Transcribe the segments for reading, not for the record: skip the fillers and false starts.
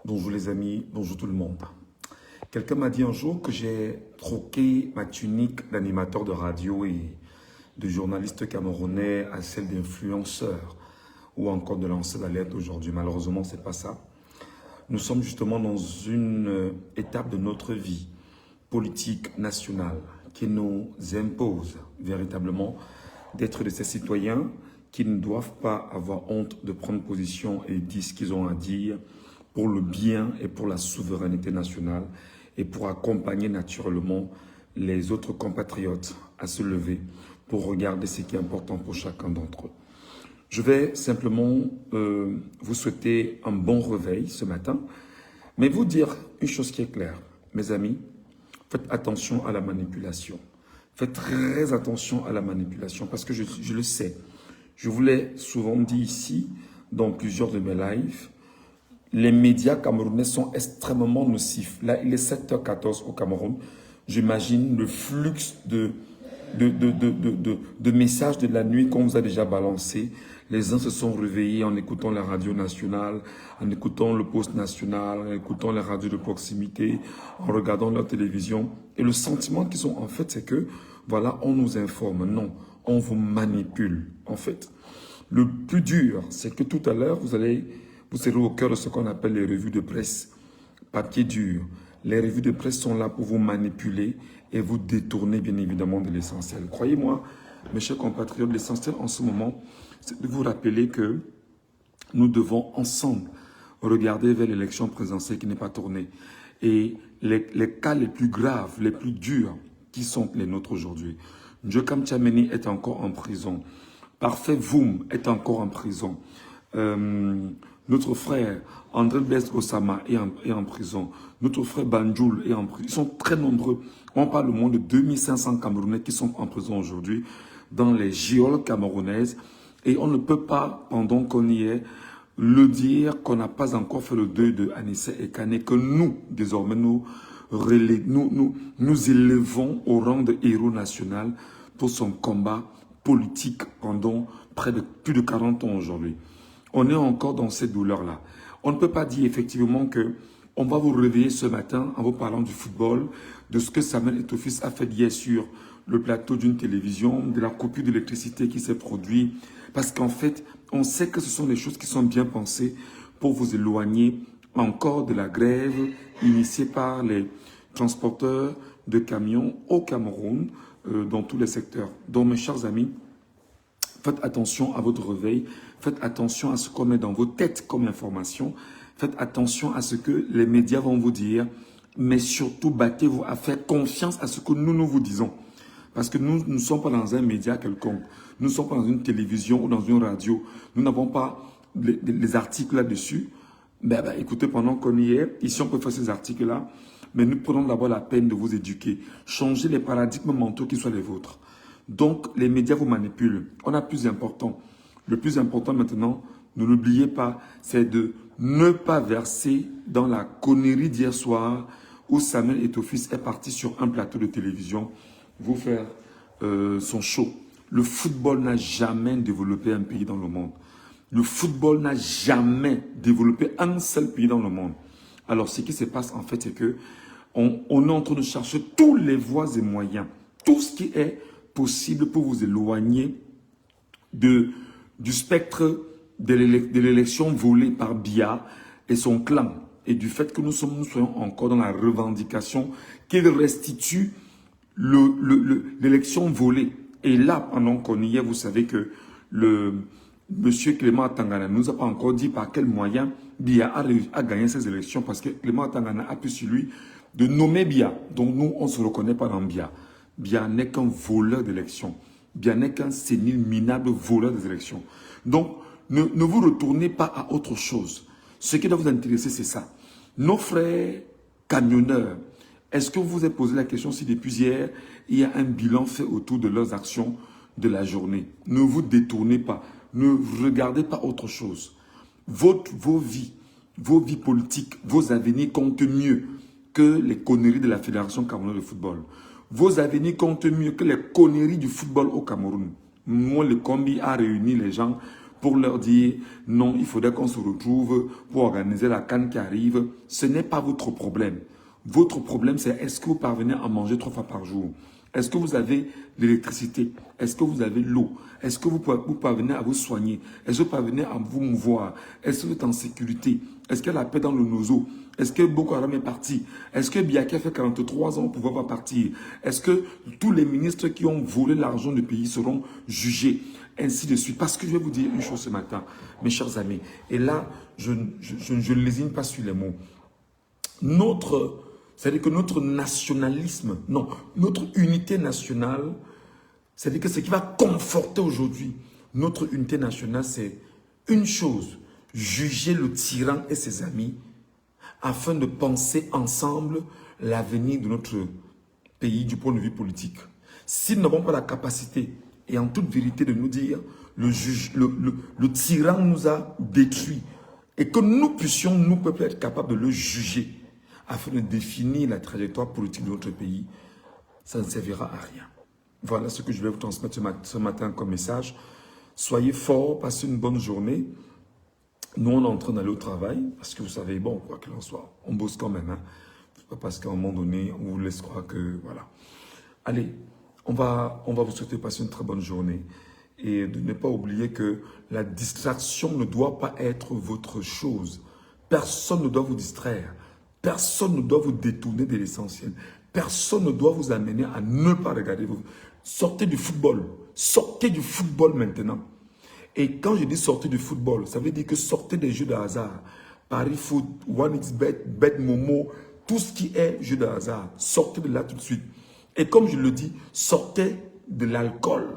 Bonjour les amis, bonjour tout le monde. Quelqu'un m'a dit un jour que j'ai troqué ma tunique d'animateur de radio et de journaliste camerounais à celle d'influenceur ou encore de lanceur d'alerte aujourd'hui. Malheureusement, ce n'est pas ça. Nous sommes justement dans une étape de notre vie politique nationale qui nous impose véritablement d'être de ces citoyens qui ne doivent pas avoir honte de prendre position et dire ce qu'ils ont à dire pour le bien et pour la souveraineté nationale et pour accompagner naturellement les autres compatriotes à se lever pour regarder ce qui est important pour chacun d'entre eux. Je vais simplement vous souhaiter un bon réveil ce matin, mais vous dire une chose qui est claire. Mes amis, faites attention à la manipulation. Faites très attention à la manipulation parce que je le sais. Je vous l'ai souvent dit ici dans plusieurs de mes lives. Les médias camerounais sont extrêmement nocifs. Là, il est 7h14 au Cameroun. J'imagine le flux de messages de la nuit qu'on vous a déjà balancé. Les uns se sont réveillés en écoutant la radio nationale, en écoutant le poste national, en écoutant les radios de proximité, en regardant leur télévision. Et le sentiment qu'ils ont en fait, c'est que, voilà, on nous informe. Non, on vous manipule en fait. Le plus dur, c'est que tout à l'heure, vous serez au cœur de ce qu'on appelle les revues de presse. Papier dur. Les revues de presse sont là pour vous manipuler et vous détourner bien évidemment de l'essentiel. Croyez-moi, mes chers compatriotes, l'essentiel en ce moment, c'est de vous rappeler que nous devons ensemble regarder vers l'élection présidentielle qui n'est pas tournée. Et les cas les plus graves, les plus durs, qui sont les nôtres aujourd'hui. Njokam Tchameni est encore en prison. Parfait Voum est encore en prison. Notre frère André Best Osama est en prison. Notre frère Banjoul est en prison. Ils sont très nombreux. On parle au moins de 2500 Camerounais qui sont en prison aujourd'hui dans les geôles camerounaises. Et on ne peut pas, pendant qu'on y est, le dire qu'on n'a pas encore fait le deuil de Anissé et Kane, que nous, désormais, nous élevons au rang de héros national pour son combat politique pendant plus de 40 ans aujourd'hui. On est encore dans cette douleur-là. On ne peut pas dire effectivement que on va vous réveiller ce matin en vous parlant du football, de ce que Samuel Eto'o a fait hier sur le plateau d'une télévision, de la coupure d'électricité qui s'est produite. Parce qu'en fait, on sait que ce sont des choses qui sont bien pensées pour vous éloigner encore de la grève initiée par les transporteurs de camions au Cameroun, dans tous les secteurs. Donc, mes chers amis, faites attention à votre réveil, faites attention à ce qu'on met dans vos têtes comme information, faites attention à ce que les médias vont vous dire, mais surtout battez-vous à faire confiance à ce que nous vous disons. Parce que nous ne sommes pas dans un média quelconque, nous ne sommes pas dans une télévision ou dans une radio, nous n'avons pas les articles là-dessus. Écoutez, pendant qu'on y est, ici on peut faire ces articles-là, mais nous prenons d'abord la peine de vous éduquer, changer les paradigmes mentaux qui soient les vôtres. Donc, les médias vous manipulent. On a plus important. Le plus important maintenant, ne l'oubliez pas, c'est de ne pas verser dans la connerie d'hier soir où Samuel Eto'o est parti sur un plateau de télévision vous faire son show. Le football n'a jamais développé un pays dans le monde. Le football n'a jamais développé un seul pays dans le monde. Alors, ce qui se passe en fait, c'est que on est en train de chercher tous les voies et moyens, tout ce qui est possible pour vous éloigner du spectre de l'élection volée par Biya et son clan et du fait que nous soyons encore dans la revendication qu'il restitue l'élection volée. Et là, pendant qu'on y est, vous savez que monsieur Clément Tangana ne nous a pas encore dit par quel moyen Biya a gagné ces élections, parce que Clément Tangana a pu sur lui de nommer Biya. Donc nous, on ne se reconnaît pas dans Biya. Biya n'est qu'un voleur d'élections. Biya n'est qu'un sénile minable voleur des élections. Donc, ne vous retournez pas à autre chose. Ce qui doit vous intéresser, c'est ça. Nos frères camionneurs, est-ce que vous vous êtes posé la question si depuis hier, il y a un bilan fait autour de leurs actions de la journée? Ne vous détournez pas. Ne regardez pas autre chose. Vos vies politiques, vos avenirs comptent mieux que les conneries de la Fédération camerounaise de football. Vos avenirs comptent mieux que les conneries du football au Cameroun. Moi, le combi a réuni les gens pour leur dire non, il faudrait qu'on se retrouve pour organiser la CAN qui arrive. Ce n'est pas votre problème. Votre problème, c'est est-ce que vous parvenez à manger 3 fois par jour? Est-ce que vous avez l'électricité? Est-ce que vous avez l'eau? Est-ce que vous parvenez à vous soigner? Est-ce que vous parvenez à vous mouvoir? Est-ce que vous êtes en sécurité? Est-ce qu'il y a la paix dans le nozo? Est-ce que Boko Haram est parti? Est-ce que Biaké a fait 43 ans pour pouvoir pas partir? Est-ce que tous les ministres qui ont volé l'argent du pays seront jugés? Ainsi de suite. Parce que je vais vous dire une chose ce matin, mes chers amis. Et là, je ne lésine pas sur les mots. C'est-à-dire que notre nationalisme, non, notre unité nationale, c'est-à-dire que ce qui va conforter aujourd'hui notre unité nationale, c'est une chose, juger le tyran et ses amis afin de penser ensemble l'avenir de notre pays du point de vue politique. S'ils n'auront pas la capacité et en toute vérité de nous dire le tyran nous a détruits et que nous puissions, nous, peuple, être capables de le juger afin de définir la trajectoire politique de notre pays, ça ne servira à rien. Voilà ce que je vais vous transmettre ce matin comme message. Soyez forts, passez une bonne journée. Nous, on est en train d'aller au travail, parce que vous savez, bon, quoi qu'il en soit, on bosse quand même. Hein. C'est pas parce qu'à un moment donné, on vous laisse croire que, voilà. Allez, on va vous souhaiter passer une très bonne journée. Et de ne pas oublier que la distraction ne doit pas être votre chose. Personne ne doit vous distraire. Personne ne doit vous détourner de l'essentiel. Personne ne doit vous amener à ne pas regarder. Sortez du football. Sortez du football maintenant. Et quand je dis sortez du football, ça veut dire que sortez des jeux de hasard. Paris Foot, OneXBet, BetMomo, tout ce qui est jeu de hasard. Sortez de là tout de suite. Et comme je le dis, sortez de l'alcool.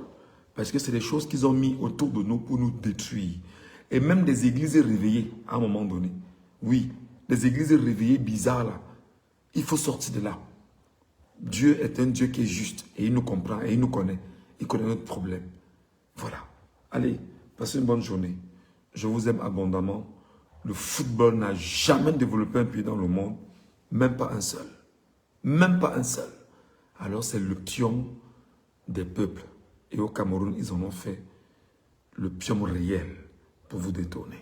Parce que c'est des choses qu'ils ont mis autour de nous pour nous détruire. Et même des églises réveillées à un moment donné. Oui, des églises réveillées bizarres là. Il faut sortir de là. Dieu est un Dieu qui est juste. Et il nous comprend et il nous connaît. Il connaît notre problème. Voilà. Allez, passez une bonne journée. Je vous aime abondamment. Le football n'a jamais développé un pays dans le monde. Même pas un seul. Même pas un seul. Alors c'est le pion des peuples. Et au Cameroun, ils en ont fait le pion réel pour vous détourner.